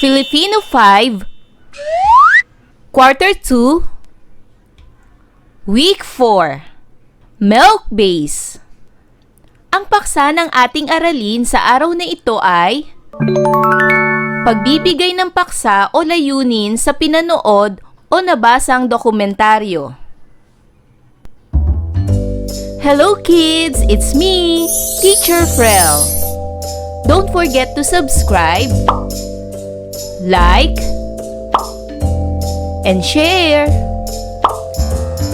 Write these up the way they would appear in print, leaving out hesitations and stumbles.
Filipino 5, Quarter 2, Week 4, Milk Base. Ang paksa ng ating aralin sa araw na ito ay pagbibigay ng paksa o layunin sa pinanood o nabasang dokumentaryo. Hello kids! It's me, Teacher Frel. Don't forget to subscribe, like, and share,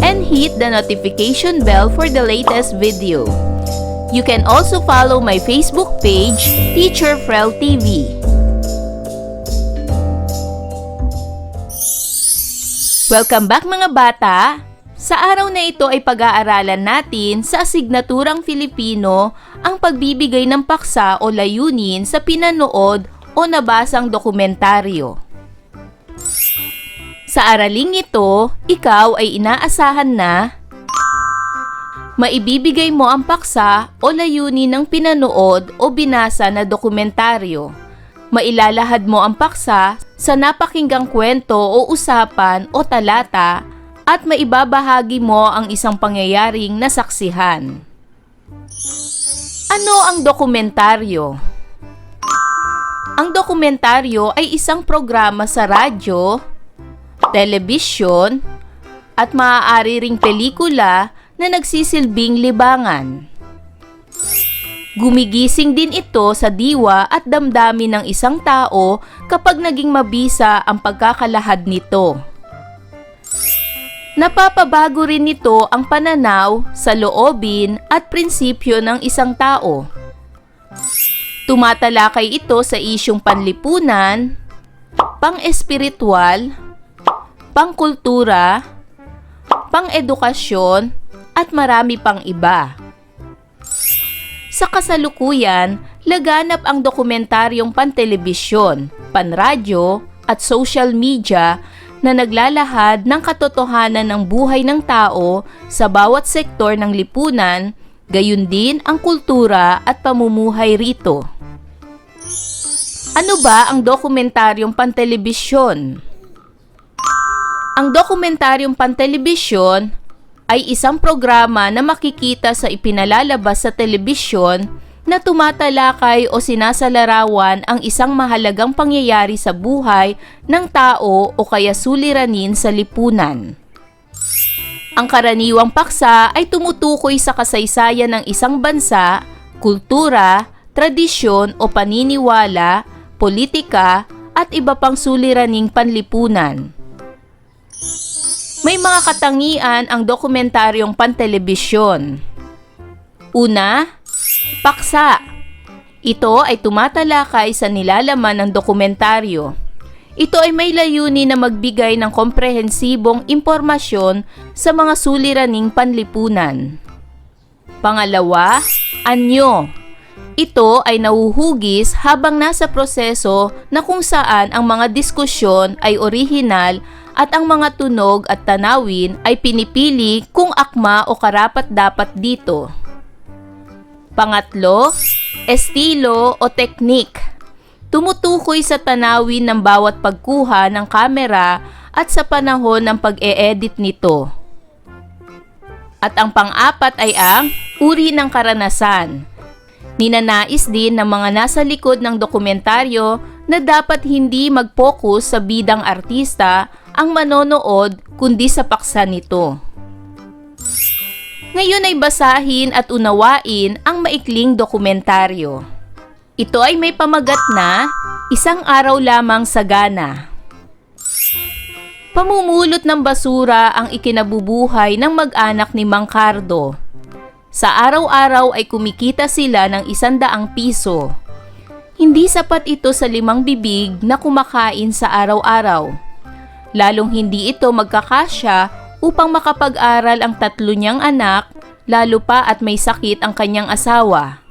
and hit the notification bell for the latest video. You can also follow my Facebook page, Teacher Frel TV. Welcome back mga bata! Sa araw na ito ay pag-aaralan natin sa asignaturang Filipino ang pagbibigay ng paksa o layunin sa pinanood o nabasang dokumentaryo. Sa araling ito, ikaw ay inaasahan na maibibigay mo ang paksa o layunin ng pinanood o binasa na dokumentaryo. Mailalahad mo ang paksa sa napakinggang kwento o usapan o talata at maibabahagi mo ang isang pangyayaring nasaksihan. Ano ang dokumentaryo? Ang dokumentaryo ay isang programa sa radyo, telebisyon, at maaari ring pelikula na nagsisilbing libangan. Gumigising din ito sa diwa at damdamin ng isang tao kapag naging mabisa ang pagkakalahad nito. Napapabago rin nito ang pananaw sa loobin at prinsipyo ng isang tao. Tumatalakay ito sa isyung panlipunan, pang-espiritual, pangkultura, pang-edukasyon, at marami pang iba. Sa kasalukuyan, laganap ang dokumentaryong pantelebisyon, panradyo, at social media na naglalahad ng katotohanan ng buhay ng tao sa bawat sektor ng lipunan, gayon din ang kultura at pamumuhay rito. Ano ba ang dokumentaryong pantelebisyon? Ang dokumentaryong pantelebisyon ay isang programa na makikita sa ipinalalabas sa telebisyon na tumatalakay o sinasalarawan ang isang mahalagang pangyayari sa buhay ng tao o kaya suliranin sa lipunan. Ang karaniwang paksa ay tumutukoy sa kasaysayan ng isang bansa, kultura, tradisyon o paniniwala, politika at iba pang suliraning panlipunan. May mga katangian ang dokumentaryong pantelebisyon. Una, paksa. Ito ay tumatalakay sa nilalaman ng dokumentaryo. Ito ay may layunin na magbigay ng komprehensibong impormasyon sa mga suliraning panlipunan. Pangalawa, anyo. Ito ay nahuhugis habang nasa proseso na kung saan ang mga diskusyon ay orihinal at ang mga tunog at tanawin ay pinipili kung akma o karapat-dapat dito. Pangatlo, estilo o teknik. Tumutukoy sa tanawin ng bawat pagkuha ng kamera at sa panahon ng pag-e-edit nito. At ang pang-apat ay ang uri ng karanasan. Ninanais din ng mga nasa likod ng dokumentaryo na dapat hindi mag-focus sa bidang artista ang manonood kundi sa paksa nito. Ngayon ay basahin at unawain ang maikling dokumentaryo. Ito ay may pamagat na Isang Araw Lamang sa Ghana. Pamumulot ng basura ang ikinabubuhay ng mag-anak ni Mang Cardo. Sa araw-araw ay kumikita sila ng 100 piso. Hindi sapat ito sa 5 bibig na kumakain sa araw-araw. Lalong hindi ito magkakasya upang makapag-aral ang 3 niyang anak, lalo pa at may sakit ang kanyang asawa.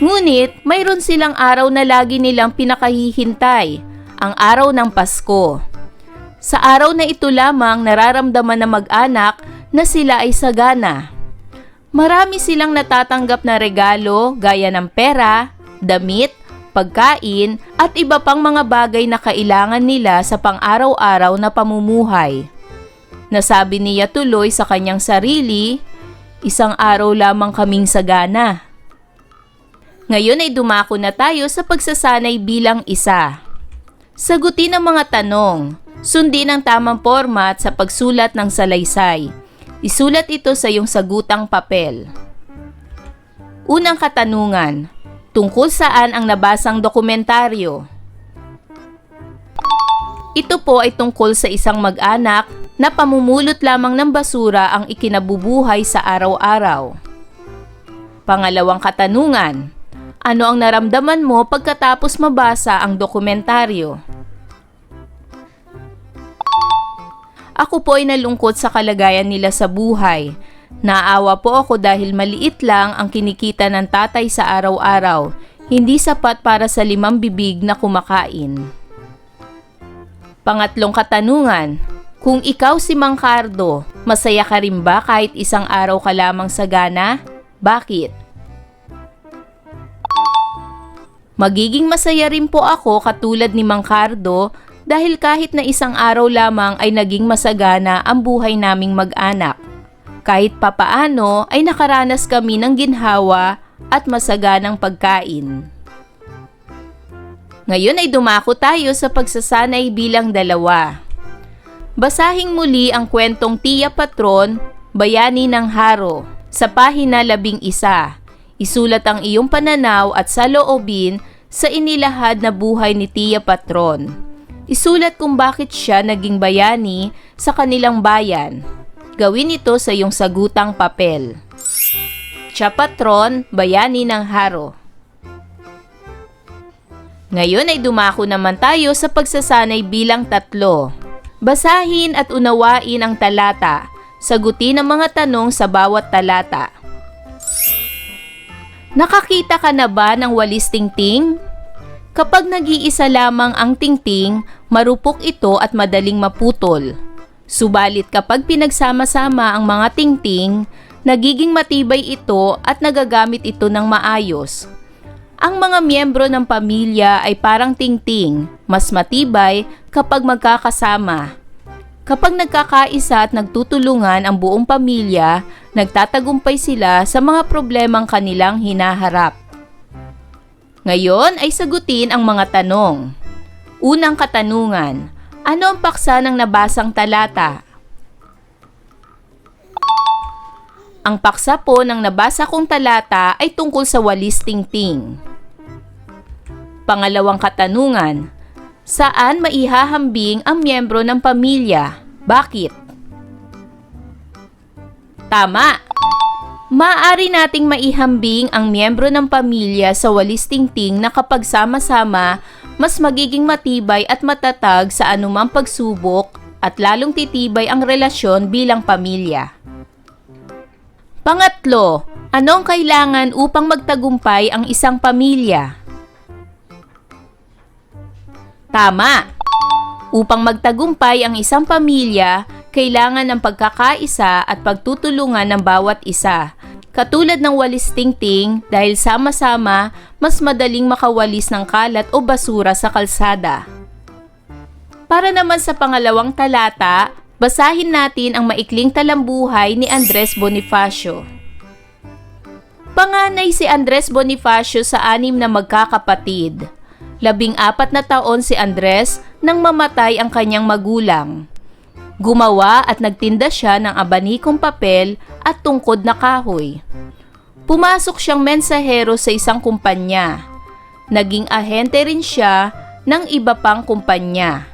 Ngunit mayroon silang araw na lagi nilang pinakahihintay, ang araw ng Pasko. Sa araw na ito lamang nararamdaman ng mag-anak na sila ay sagana. Marami silang natatanggap na regalo gaya ng pera, damit pagkain at iba pang mga bagay na kailangan nila sa pang-araw-araw na pamumuhay. Nasabi niya tuloy sa kanyang sarili, "Isang araw lamang kaming sagana." Ngayon ay dumako na tayo sa pagsasanay bilang isa. Sagutin ang mga tanong. Sundin ang tamang format sa pagsulat ng salaysay. Isulat ito sa iyong sagutang papel. Unang katanungan. Tungkol saan ang nabasang dokumentaryo? Ito po ay tungkol sa isang mag-anak na pamumulot lamang ng basura ang ikinabubuhay sa araw-araw. Pangalawang katanungan. Ano ang naramdaman mo pagkatapos mabasa ang dokumentaryo? Ako po ay nalungkot sa kalagayan nila sa buhay. Naawa po ako dahil maliit lang ang kinikita ng tatay sa araw-araw, hindi sapat para sa 5 bibig na kumakain. Pangatlong katanungan. Kung ikaw si Mang Cardo, masaya ka rin ba kahit isang araw ka lamang sagana? Bakit? Magiging masaya rin po ako katulad ni Mang Cardo dahil kahit na isang araw lamang ay naging masagana ang buhay naming mag-anak. Kahit papaano ay nakaranas kami ng ginhawa at masaganang pagkain. Ngayon ay dumako tayo sa pagsasanay bilang 2. Basahing muli ang kwentong Tiya Patron, Bayani ng Haro, sa pahina 11. Isulat ang iyong pananaw at saloobin sa inilahad na buhay ni Tiya Patron. Isulat kung bakit siya naging bayani sa kanilang bayan. Gawin ito sa iyong sagutang papel. Tiya Patron, Bayani ng Haro. Ngayon ay dumako naman tayo sa pagsasanay bilang 3. Basahin at unawain ang talata. Sagutin ang mga tanong sa bawat talata. Nakakita ka na ba ng walis tingting? Kapag nag-iisa lamang ang tingting, marupok ito at madaling maputol. Subalit kapag pinagsama-sama ang mga tingting, nagiging matibay ito at nagagamit ito ng maayos. Ang mga miyembro ng pamilya ay parang tingting, mas matibay kapag magkakasama. Kapag nagkakaisa at nagtutulungan ang buong pamilya, nagtatagumpay sila sa mga problemang kanilang hinaharap. Ngayon ay sagutin ang mga tanong. Unang katanungan, ano ang paksa ng nabasang talata? Ang paksa po ng nabasa kong talata ay tungkol sa walis tingting. Pangalawang katanungan, saan maihahambing ang miyembro ng pamilya? Bakit? Tama! Maaari nating maihambing ang miyembro ng pamilya sa walis tingting na kapag sama-sama, mas magiging matibay at matatag sa anumang pagsubok at lalong titibay ang relasyon bilang pamilya. Pangatlo, anong kailangan upang magtagumpay ang isang pamilya? Tama! Upang magtagumpay ang isang pamilya, kailangan ng pagkakaisa at pagtutulungan ng bawat isa. Katulad ng walis tingting, dahil sama-sama, mas madaling makawalis ng kalat o basura sa kalsada. Para naman sa pangalawang talata, basahin natin ang maikling talambuhay ni Andres Bonifacio. Panganay si Andres Bonifacio sa 6 na magkakapatid. 14 na taon si Andres nang mamatay ang kanyang magulang. Gumawa at nagtinda siya ng abanikong papel at tungkod na kahoy. Pumasok siyang mensahero sa isang kumpanya. Naging ahente rin siya ng iba pang kumpanya.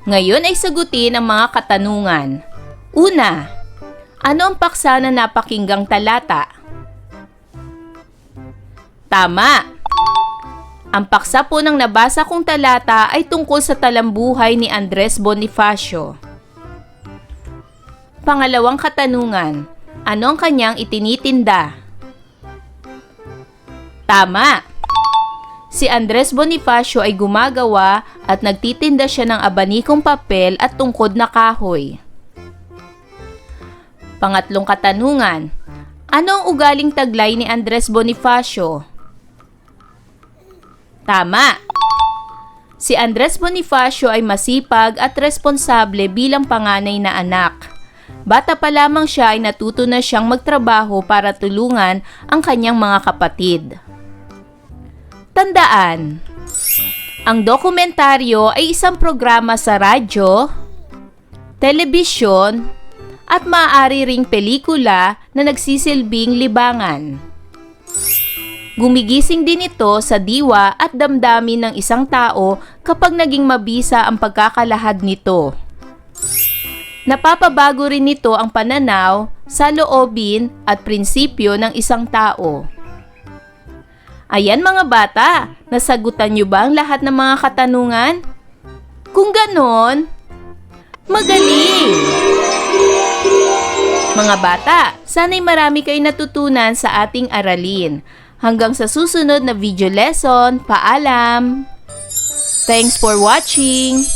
Ngayon ay sagutin ang mga katanungan. Una, ano ang paksa na napakinggang talata? Tama! Ang paksa po ng nabasa kong talata ay tungkol sa talambuhay ni Andres Bonifacio. Pangalawang katanungan, ano ang kanyang itinitinda? Tama! Si Andres Bonifacio ay gumagawa at nagtitinda siya ng abanikong papel at tungkod na kahoy. Pangatlong katanungan, ano ang ugaling taglay ni Andres Bonifacio? Tama! Si Andres Bonifacio ay masipag at responsable bilang panganay na anak. Bata pa lamang siya ay natuto na siyang magtrabaho para tulungan ang kanyang mga kapatid. Tandaan, ang dokumentaryo ay isang programa sa radyo, telebisyon, at maaari ring pelikula na nagsisilbing libangan. Gumigising din ito sa diwa at damdamin ng isang tao kapag naging mabisa ang pagkakalahad nito. Napapabago rin nito ang pananaw, saloobin at prinsipyo ng isang tao. Ayan mga bata, nasagutan niyo ba ang lahat ng mga katanungan? Kung ganon, magaling! Mga bata, sana'y marami kayo natutunan sa ating aralin. Hanggang sa susunod na video lesson, paalam! Thanks for watching!